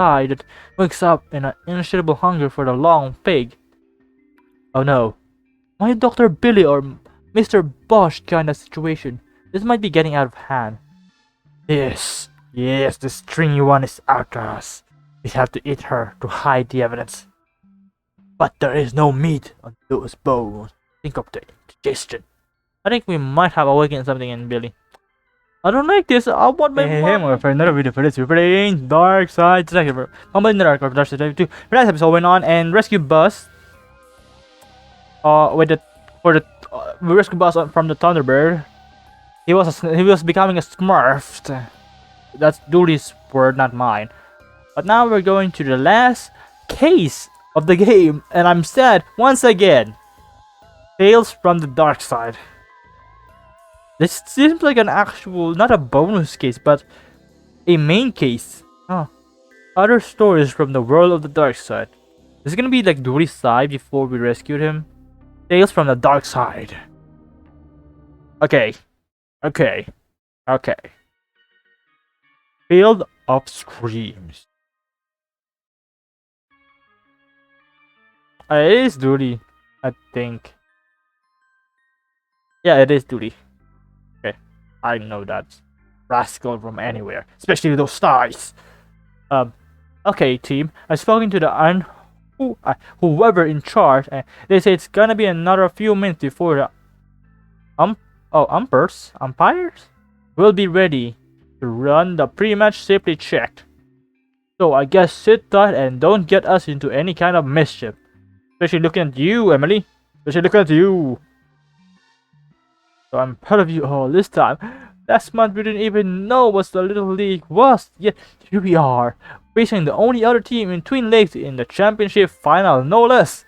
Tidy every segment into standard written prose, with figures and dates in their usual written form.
sigh that wakes up in an insatiable hunger for the long pig. Oh no. My Dr. Billy or Mr. Bosch kind of situation. This might be getting out of hand. Yes, the stringy one is after us. We have to eat her to hide the evidence. But there is no meat on those bones. Think of the indigestion. I think we might have awakened something in Billy. I don't like this. I want my mom. Hey, for another video for this, we're playing Darkside. Second for Darkside 2. Last episode went on and rescue bus. We rescue bus from the Thunderbird. He was becoming a Smurf. That's Dooley's word, not mine. But now we're going to the last case of the game, and I'm sad once again. Tales from the Dark Side. This seems like an actual, not a bonus case, but a main case. Huh. Other stories from the world of the Dark Side. This is gonna be like Dooley's side before we rescued him. Tales from the Dark Side. Okay. Field of Screams. It is Dooley, I think. Yeah, it is Dooley. Okay, I know that rascal from anywhere, especially those thighs. Okay, team. I've spoken to the whoever in charge, and they say it's gonna be another few minutes before the umpires will be ready to run the pre-match safety check. So I guess sit tight and don't get us into any kind of mischief. Especially looking at you, Emily. Especially looking at you. So I'm proud of you all this time. Last month we didn't even know what the Little League was, yet here we are, facing the only other team in Twin Lakes in the championship final, no less.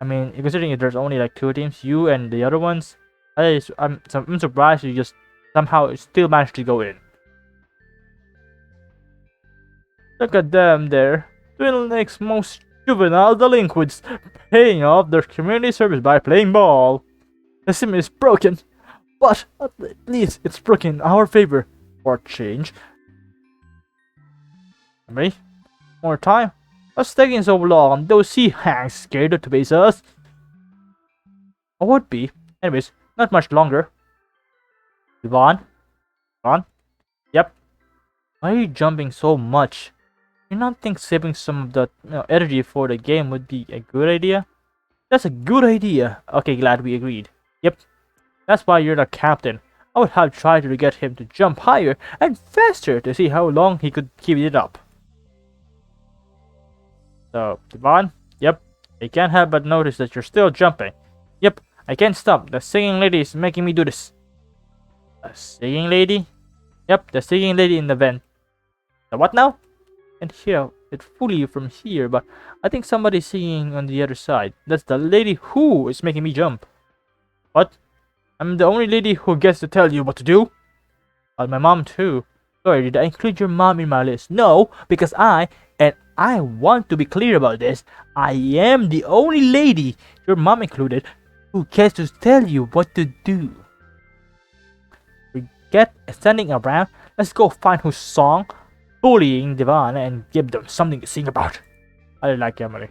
I mean, considering there's only like 2 teams, you and the other ones, I'm surprised you just somehow still managed to go in. Look at them there, Twin Lakes' most juvenile delinquents, paying off their community service by playing ball. The sim is broken, but at least it's broken in our favor. For a change. Emily? More time? What's taking so long? Those sea hangs scared to face us? I would be. Anyways, not much longer. Yvonne? Yep. Why are you jumping so much? You not think saving some of the energy for the game would be a good idea? That's a good idea. Okay, glad we agreed. Yep. That's why you're the captain. I would have tried to get him to jump higher and faster to see how long he could keep it up. So, Yvonne? Yep. I can't help but notice that you're still jumping. Yep. I can't stop. The singing lady is making me do this. A singing lady? Yep, the singing lady in the vent. The what now? And hear it fully from here, but I think somebody's singing on the other side. That's the lady who is making me jump. What? I'm the only lady who gets to tell you what to do? Well, my mom too. Sorry, did I include your mom in my list? No, because I want to be clear about this, I am the only lady, your mom included, who gets to tell you what to do. Forget standing around. Let's go find whose song bullying Devon and give them something to sing about. I like Emily.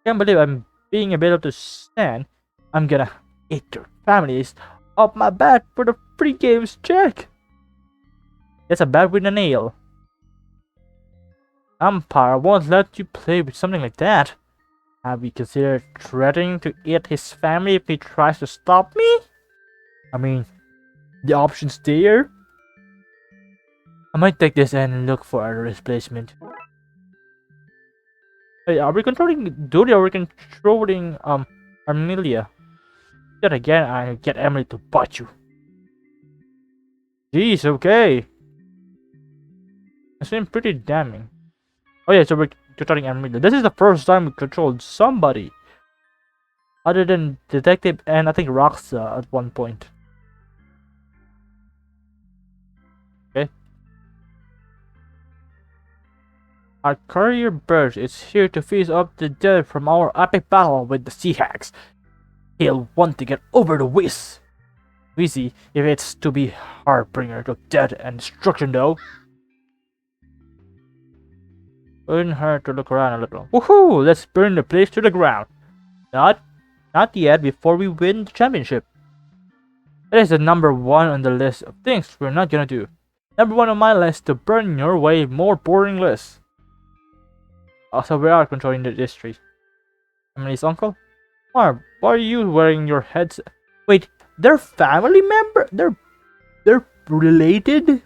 Can't believe I'm being able to stand. I'm gonna eat your families off my bat for the free games check. That's a bat with a nail. Umpire won't let you play with something like that. Have you considered threatening to eat his family if he tries to stop me? I mean, the option's there. I might take this and look for a replacement. Hey, are we controlling Dooley or are we controlling Amelia? Yet again, I get Emily to bite you. Jeez, okay. It's been pretty damning. Oh yeah, so we're controlling Amelia. This is the first time we controlled somebody. Other than Detective and I think Roxa at one point. Okay. Our courier bird is here to feast off the dead from our epic battle with the Sea Hags. He'll want to get over the whiz. Easy if it's to be Harbinger of death and destruction though. Burn her to look around a little. Woohoo! Let's burn the place to the ground. Not yet before we win the championship. That is the number one on the list of things we're not gonna do. Number one on my list to burn your way more boring list. Also, we are controlling the district. Emily's uncle? Marv, why are you wearing your heads? Wait, they're family member? They're related?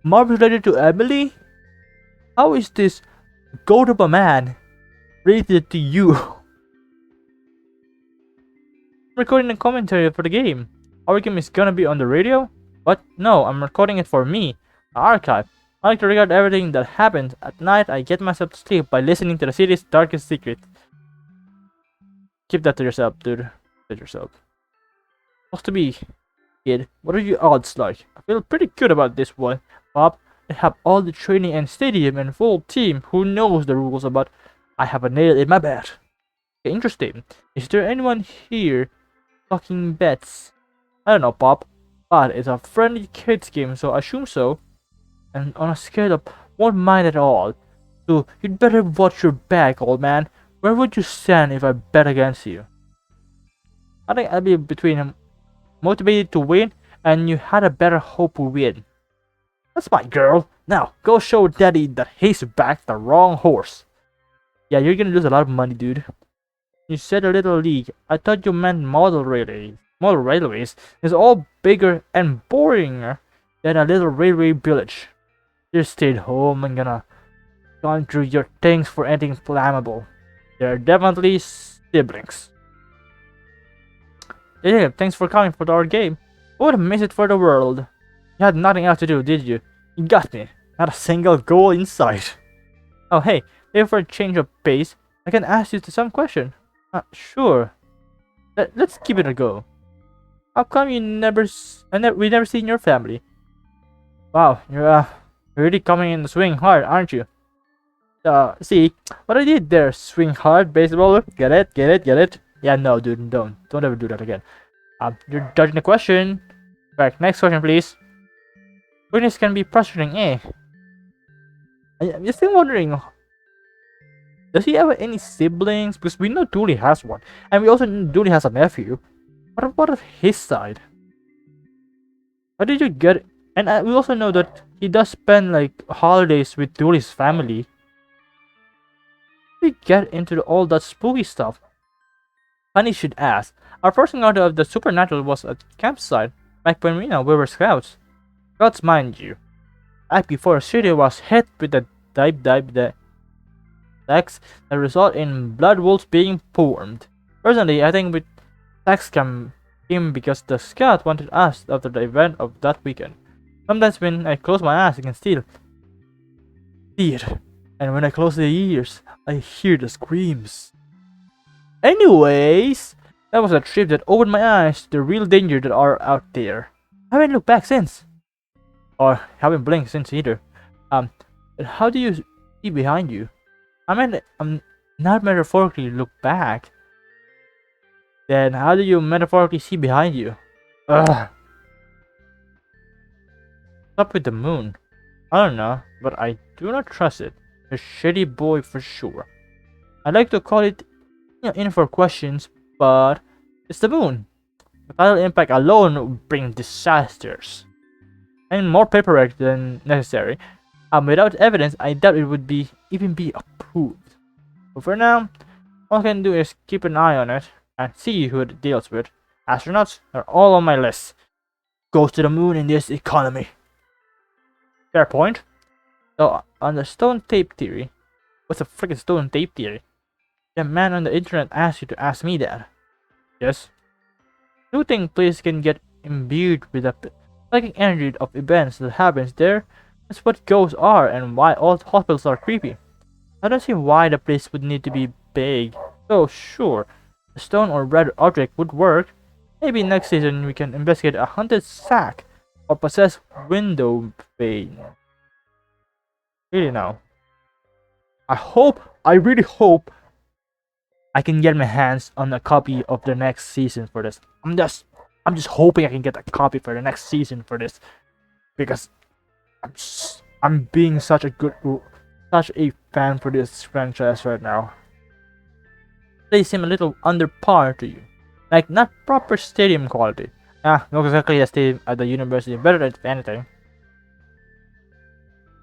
Marv is related to Emily? How is this goat of a man related to you? I'm recording a commentary for the game. Our game is gonna be on the radio? What? No, I'm recording it for me. An archive. I like to record everything that happens. At night, I get myself to sleep by listening to the city's darkest secret. Keep that to yourself, dude. To yourself. Supposed to be, kid. What are your odds like? I feel pretty good about this one, Bob. I have all the training and stadium and full team. Who knows the rules about? I have a nail in my bed. Okay, interesting. Is there anyone here talking bets? I don't know, Bob. But it's a friendly kids game, so I assume so. And on a scale of won't mind at all. So you'd better watch your back, old man. Where would you stand if I bet against you? I think I'd be between motivated to win and you had a better hope to win. That's my girl. Now, go show daddy that he's backed the wrong horse. Yeah, you're gonna lose a lot of money, dude. You said a little league. I thought you meant model railways. Model railways is all bigger and boringer than a little railway village. Just stayed home and gonna gone through your things for anything flammable. They're definitely siblings. Yeah, thanks for coming for our game. I would have missed it for the world. You had nothing else to do, did you? You got me. Not a single goal in sight. Oh hey, maybe for a change of pace, I can ask you some question. Sure. Let's give it a go. How come we never seen your family? Wow, you're really coming in the swing hard, aren't you? See what I did there? Swing hard, baseball. Get it? Yeah, no, dude, don't ever do that again. You're dodging the question. Right, next question, please. Witness can be frustrating, eh? I'm just still wondering. Does he have any siblings? Because we know Dooley has one, and we also know Dooley has a nephew. What about his side? How did you get? And we also know that he does spend like holidays with Dooley's family. How did we get into all that spooky stuff? Funny should ask. Our first encounter of the supernatural was at campsite, back when we were scouts. Scouts, mind you. Back before the city was hit with the attacks that result in blood wolves being formed. Personally, I think with attacks came because the scout wanted us after the event of that weekend. Sometimes when I close my eyes, I can still see it, and when I close the ears, I hear the screams. Anyways, that was a trip that opened my eyes to the real danger that are out there. I haven't looked back since, or haven't blinked since either. How do you see behind you? I mean, not metaphorically look back. Then how do you metaphorically see behind you? Ugh. What's up with the moon? I don't know, but I do not trust it. A shitty boy for sure. I like to call it in for questions, but it's the moon. The tidal impact alone would bring disasters. And more paperwork than necessary. Without evidence, I doubt it would even be approved. But for now, all I can do is keep an eye on it and see who it deals with. Astronauts are all on my list. Goes to the moon in this economy. Fair point. So, on the stone tape theory, what's a freaking stone tape theory? The man on the internet asked you to ask me that. Yes. Do you think places can get imbued with the psychic energy of events that happens there? That's what ghosts are and why all hospitals are creepy. I don't see why the place would need to be big. So sure, a stone or red object would work. Maybe next season we can investigate a haunted sack or possessed window pane. Really now. I really hope I can get my hands on a copy of the next season for this. I'm just hoping I can get a copy for the next season for this, because I'm being such a such a fan for this franchise right now. They seem a little under par to you. Like, not proper stadium quality. Not exactly the stadium at the university, better than anything.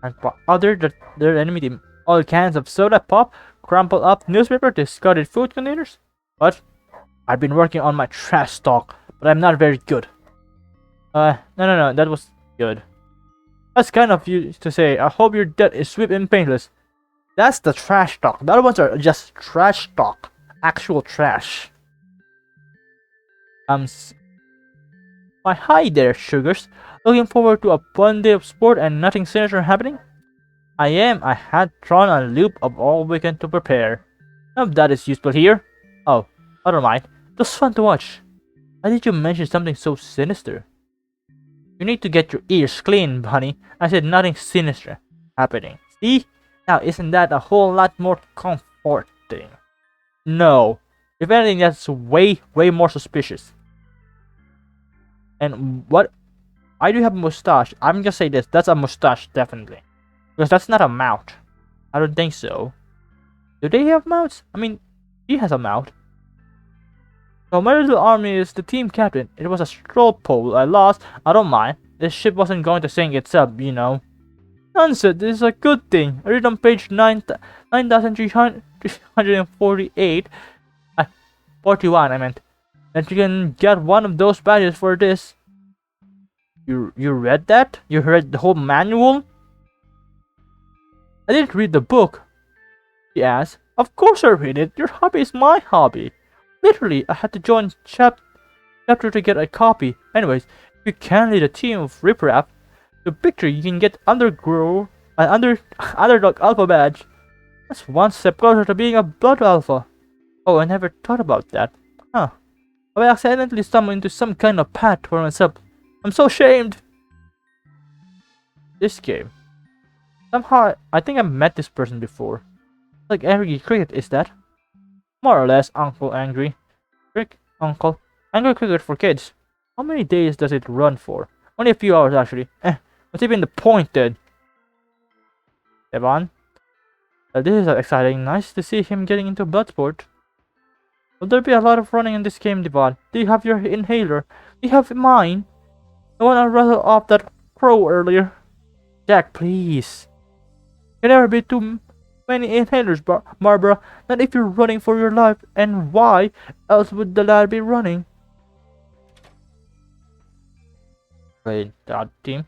And other than their enemy team, all cans of soda pop, crumpled up newspaper, discarded food containers. What? I've been working on my trash talk, but I'm not very good. No, that was good. That's kind of you to say. I hope your death is swift and painless. That's the trash talk. The other ones are just trash talk. Actual trash. Why, hi there, sugars. Looking forward to a fun day of sport and nothing sinister happening? I am. I had thrown a loop of all weekend to prepare. None of that is useful here. Oh, never mind. It was fun to watch. Why did you mention something so sinister? You need to get your ears clean, honey. I said nothing sinister happening. See? Now, isn't that a whole lot more comforting? No. If anything, that's way more suspicious. And what? I do have a mustache. I'm gonna say this. That's a mustache, definitely. Because that's not a mouth. I don't think so. Do they have mouths? I mean, he has a mouth. So my little army is the team captain. It was a straw poll. I lost. I don't mind. This ship wasn't going to sink itself, you know. Nonsense. This is a good thing. I read on page 9,348. 41, I meant. That you can get one of those badges for this. You read that? You read the whole manual? I didn't read the book. He asked. Of course I read it. Your hobby is my hobby. Literally, I had to join chapter to get a copy. Anyways, if you can lead a team of riprap to victory, you can get underdog alpha badge. That's one step closer to being a blood alpha. Oh, I never thought about that. Huh. I accidentally stumbled into some kind of path for myself. I'm so ashamed. This game. Somehow, I think I've met this person before. Like Angry Cricket, is that? More or less, Uncle Angry. Uncle. Angry Cricket for kids. How many days does it run for? Only a few hours, actually. What's even the point then? Devon? This is exciting. Nice to see him getting into Bloodsport. Will there be a lot of running in this game, Devon? Do you have your inhaler? Do you have mine? I wanna rattle off that crow earlier. Jack, please. Can never be too many inhalers, Barbara. Not if you're running for your life. And why else would the lad be running? Great, that team.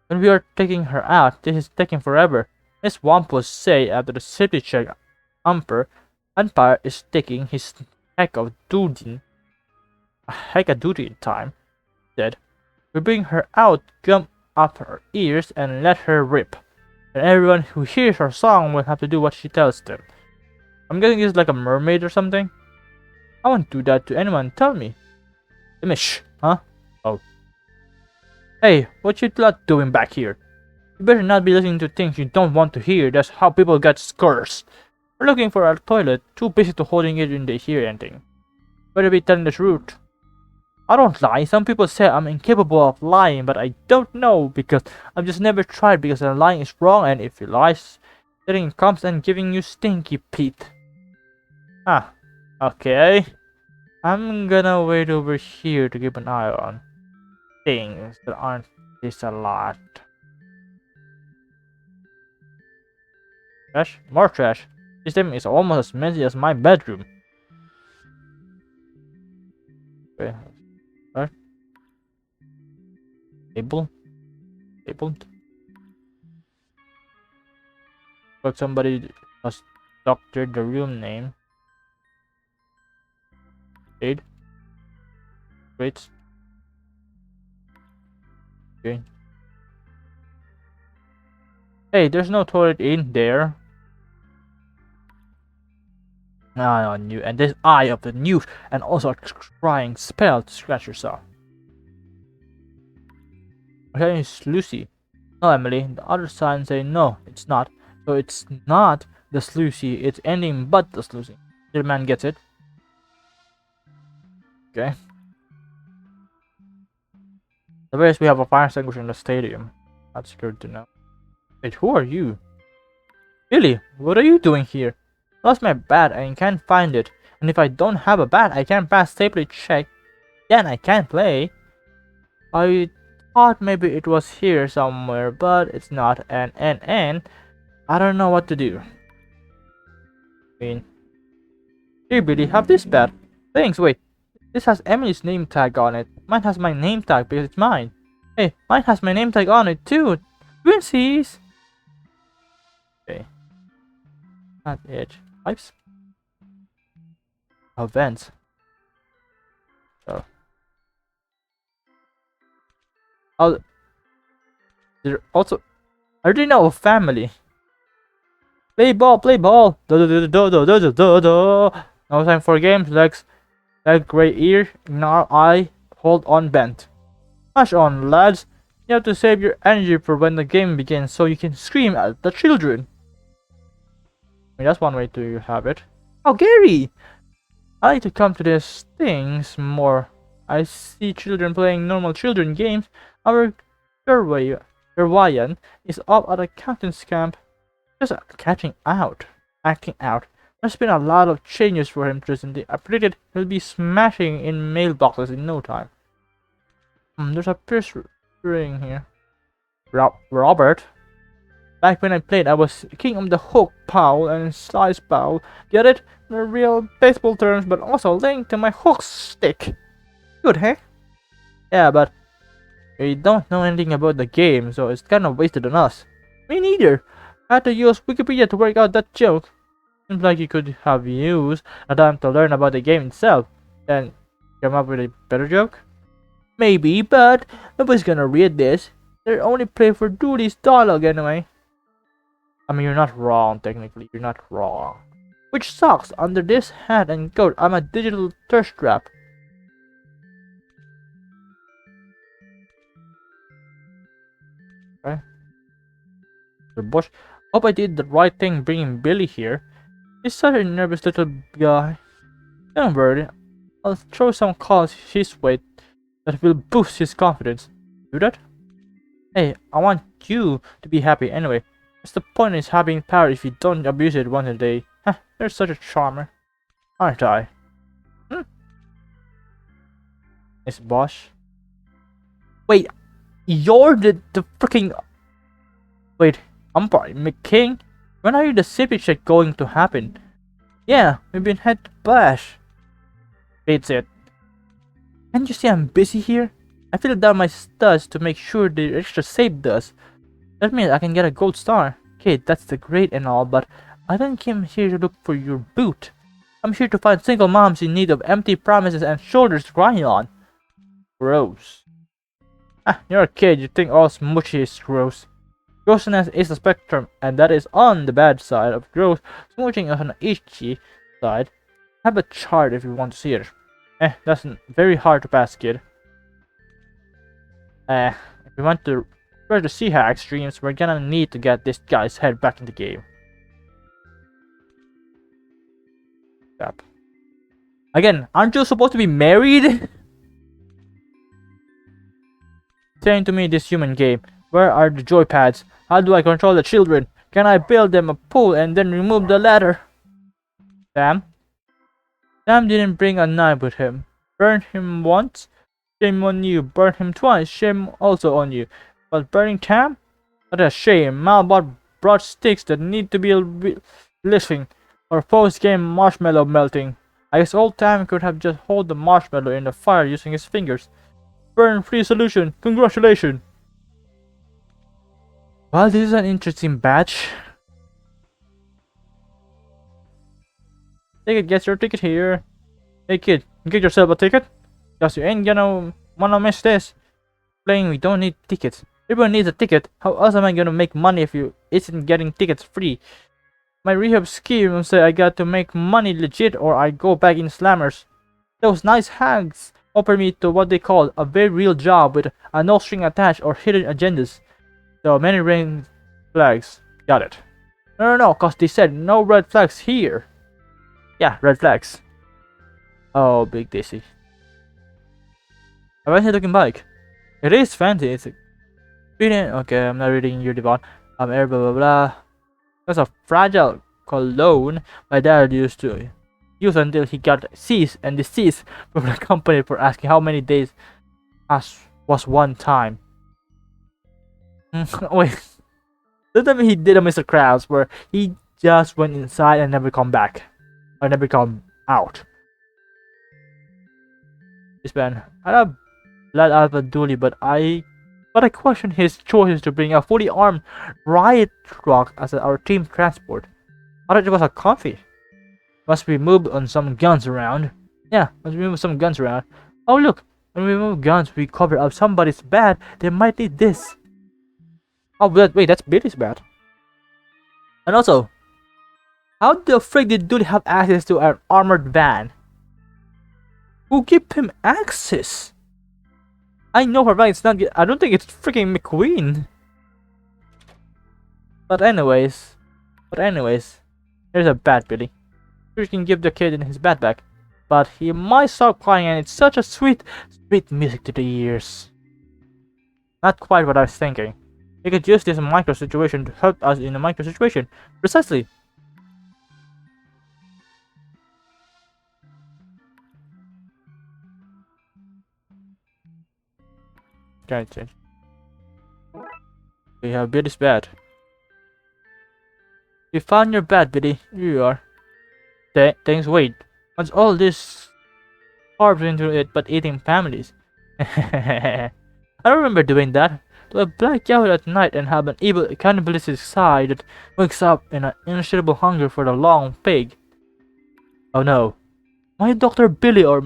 When we are taking her out, this is taking forever. Miss Wampus say after the safety check, umpire is taking his heck of duty time. Said, we bring her out, gum up her ears, and let her rip. And everyone who hears her song will have to do what she tells them. I'm guessing it's like a mermaid or something. I won't do that to anyone. Tell me. Imish, huh? Oh. Hey, what you lot doing back here? You better not be listening to things you don't want to hear. That's how people get cursed. We're looking for a toilet. Too busy to holding it in to hear anything. Better be telling the truth. I don't lie. Some people say I'm incapable of lying, but I don't know because I've just never tried because lying is wrong, and if you lie, then it comes and giving you stinky Pete. Ah, okay. I'm gonna wait over here to keep an eye on things that aren't this a lot. Trash? More trash. This thing is almost as messy as my bedroom. Okay. What? Labeled? But somebody has doctored the room name. Aid. Wait. Okay. Hey, there's no toilet in there. Eye on you, and this eye of the newt, and also a trying spell to scratch yourself. Okay, it's Lucy. No, Emily. The other signs say no, it's not. So it's not the Sluicy, it's anything but the Sluicy. The man gets it. Okay. The best we have a fire extinguisher in the stadium. That's good to know. Wait, who are you? Billy, what are you doing here? Lost my bat and can't find it. And if I don't have a bat, I can't pass safely check. Then I can't play. I thought maybe it was here somewhere, but it's not. And I don't know what to do. I mean, here, Billy, have this bat. Thanks. Wait, this has Emily's name tag on it. Mine has my name tag because it's mine. Hey, mine has my name tag on it too. Twinsies. Okay. Not it. Pipes. Oh, vents. So. Oh. There also. I already know a family. Play ball, play ball. Do do do do do do do do do. No time for games. Legs, leg gray ear, ignore eye, hold on bent. Smash on, lads. You have to save your energy for when the game begins so you can scream at the children. I mean, that's one way to have it. Oh, Gary! I like to come to these things more. I see children playing normal children games. Our Kerwayan is up at a captain's camp. Just acting out. There's been a lot of changes for him recently. I predicted he'll be smashing in mailboxes in no time. There's a pierce ring here. Robert. Back when I played, I was king of the hook pole and slice pole. Get it? The real baseball terms, but also linked to my hook stick. Good, hey? Yeah, but we don't know anything about the game, so it's kind of wasted on us. Me neither. I had to use Wikipedia to work out that joke. Seems like you could have used a time to learn about the game itself, then come up with a better joke. Maybe, but nobody's gonna read this. They're only play for Dooley's dialogue anyway. I mean, you're not wrong, technically. You're not wrong. Which sucks. Under this hat and coat, I'm a digital thirst trap. Okay. The bush. Hope I did the right thing bringing Billy here. He's such a nervous little guy. Don't worry. I'll throw some calls his way that will boost his confidence. Do that? Hey, I want you to be happy anyway. What's the point in having power if you don't abuse it once a day? Huh, you're such a charmer. Aren't I? Miss Bosch. Wait, you're the freaking... Wait, umpire, McKing? When are you the safety check going to happen? Yeah, we've been head to Bash. It's it. Can't you see I'm busy here? I filled down my studs to make sure the extra safe does. That means I can get a gold star. Okay, that's the great and all, but I didn't come here to look for your boot. I'm here to find single moms in need of empty promises and shoulders to cry on. Gross. Ah, you're a kid, you think all smushy is gross. Grossiness is a spectrum, and that is on the bad side of gross. Smooching is on the itchy side. I have a chart if you want to see it. That's very hard to pass, kid. If we want to try to see how extremes, we're gonna need to get this guy's head back in the game. Yep. Again, aren't you supposed to be married? Saying to me this human game. Where are the joypads? How do I control the children? Can I build them a pool and then remove the ladder? Sam? Sam didn't bring a knife with him. Burn him once? Shame on you. Burn him twice? Shame also on you. But burning Tam? What a shame. Malbot brought sticks that need to be lifting. Or post-game marshmallow melting. I guess old Tam could have just hold the marshmallow in the fire using his fingers. Burn-free solution. Congratulations. Well, this is an interesting batch. Take it, get your ticket here. Hey kid, get yourself a ticket? Cause you ain't gonna wanna miss this. Playing, we don't need tickets. Everyone needs a ticket. How else am I gonna make money if you isn't getting tickets free? My rehab scheme said I got to make money legit or I go back in slammers. Those nice hags offer me to what they call a very real job with a no string attached or hidden agendas. So many red flags. Got it. No, cause they said no red flags here. Yeah, red flags. Oh, big Daisy. A fancy looking bike. It is fancy. It's a... Okay, I'm not reading your divan. Air blah blah blah. That's a fragile cologne my dad used to use until he got cease and desist from the company for asking how many days as was one time. Wait, that time he did a Mr. Krabs where he just went inside and never come back. Or never come out. This man had a blood alpha dually, but I question his choices to bring a fully armed riot truck as our team transport. I thought it was a coffee. Must we move on some guns around? Yeah, must we move some guns around? Oh look, when we move guns, we cover up somebody's bad. They might need this. Oh, wait, that's Billy's bad. And also, how the frick did Dude have access to an armored van? Who gave him access? I know for a fact it's not. I don't think it's freaking McQueen. But anyways, here's a bat, Billy. You can give the kid his bat back, but he might stop crying, and it's such a sweet music to the ears. Not quite what I was thinking. You could use this micro situation to help us in a micro situation. Precisely. Okay, we have Billy's bat. We found your bat, Billy. Here you are. Thanks, wait. What's all this carbs into it but eating families? I don't remember doing that. To a black out at night and have an evil cannibalistic side that wakes up in an insatiable hunger for the long pig. Oh no. My Dr. Billy or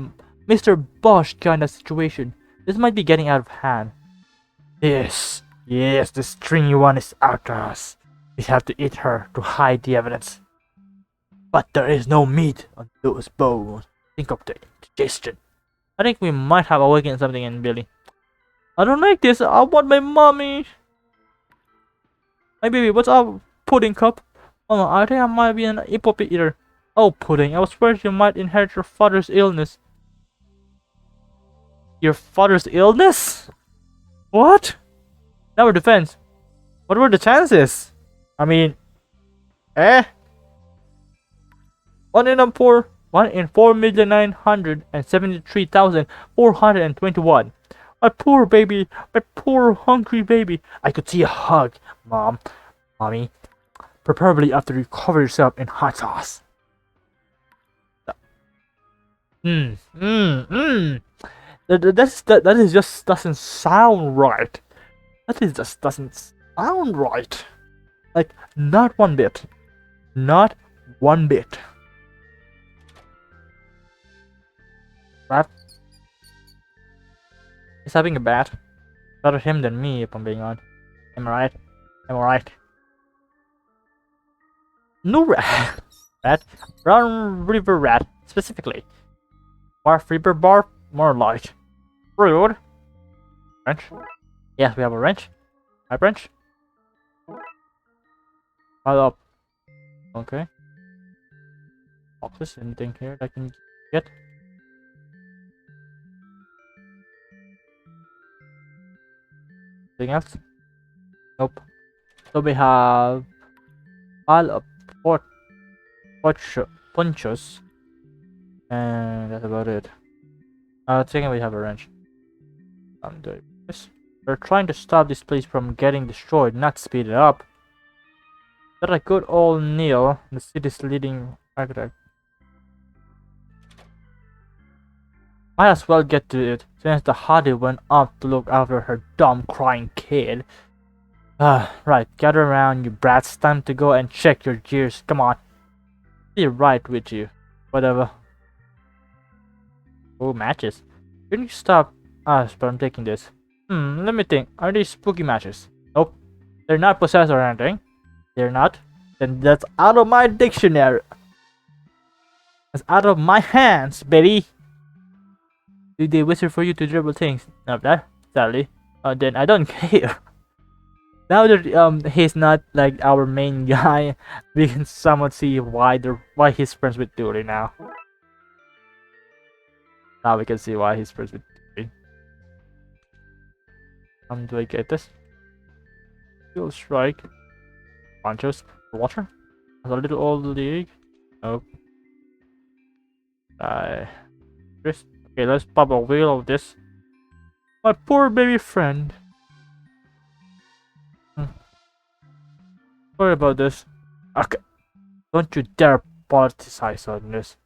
Mr. Bosch kind of situation. This might be getting out of hand. Yes, the stringy one is after us. We have to eat her to hide the evidence. But there is no meat on those bones. Think of the indigestion. I think we might have awakened something in Billy. I don't like this. I want my mommy. My baby, what's up, pudding cup? Oh no, I think I might be an puppy eater. Oh, pudding, I was worried you might inherit your father's illness. Your father's illness? What? Never defense. What were the chances? I mean, 1 in 4,973,421. My poor baby, my poor hungry baby. I could see a hug, mommy. Preferably after you cover yourself in hot sauce. That is just doesn't sound right. That is just doesn't sound right. Like, not one bit. Not one bit. Rat. He's having a bat. Better him than me, if I'm being honest. Am I right? Am I right? No rat. Rat. Brown river rat, specifically. Barf river barf, more light. Rude. Wrench. Yes, we have a wrench. My wrench. Pile up. Okay. Boxes, anything here that I can get? Anything else? Nope. So we have pile of ponchos, and that's about it. Second, we have a wrench. I'm doing this. We're trying to stop this place from getting destroyed, not speed it up. That a good old Neil, the city's leading architect. Might as well get to it, since the hottie went up to look after her dumb crying kid. Right, gather around, you brats. Time to go and check your gears. Come on. Be right with you. Whatever. Oh, matches. Can you stop us from taking this? Let me think. Are these spooky matches? Nope. They're not possessed or anything. They're not. Then that's out of my dictionary. That's out of my hands, baby. Did they whisper for you to dribble things? Not that, sadly. Then I don't care. Now that he's not like our main guy, we can somewhat see why he's friends with Dory now. Now we can see why he's friends with Dory. Do I get this? Fuel strike. Ponchos. Water? There's a little old league. Nope. This. Okay, let's pop a wheel of this. My poor baby friend. Sorry about this. Okay. Don't you dare politicize on this.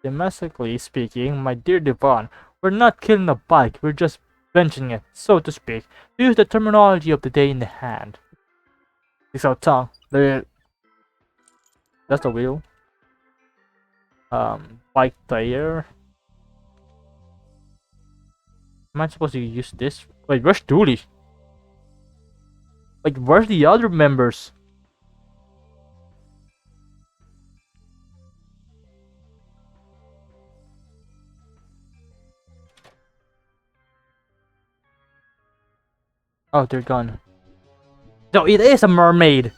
Domestically speaking, my dear Devon, we're not killing a bike, we're just benching it, so to speak. To use the terminology of the day in the hand. It's our tongue. There. That's the wheel. Bike tire. Am I supposed to use this? Wait, where's Dooley? Like, where's the other members? Oh, they're gone. No, it is a mermaid!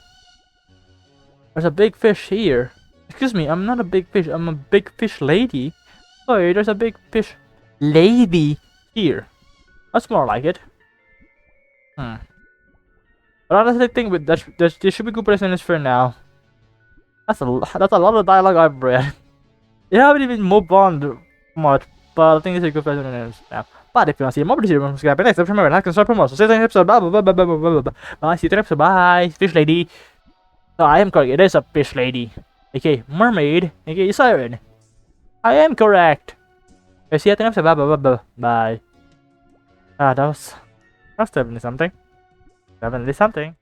There's a big fish here. Excuse me, I'm not a big fish, I'm a big fish lady. Sorry, there's a big fish lady here. That's more like it. But honestly, I think with that, this should be good place in this for now. That's a lot of dialogue I've read. You haven't even moved on much, but I think this is a good place in this now. But if you want to see more, please subscribe. Next episode, remember, like and subscribe for more. So see you in the next episode. Bye bye bye bye bye bye bye. Bye. See you in the next episode. Bye. Fish lady. No, I am correct. It is a fish lady. Okay, mermaid. Okay, siren. I am correct. Okay, see you at the next episode. Bye bye bye bye. Bye. Ah, that was definitely something. Definitely something.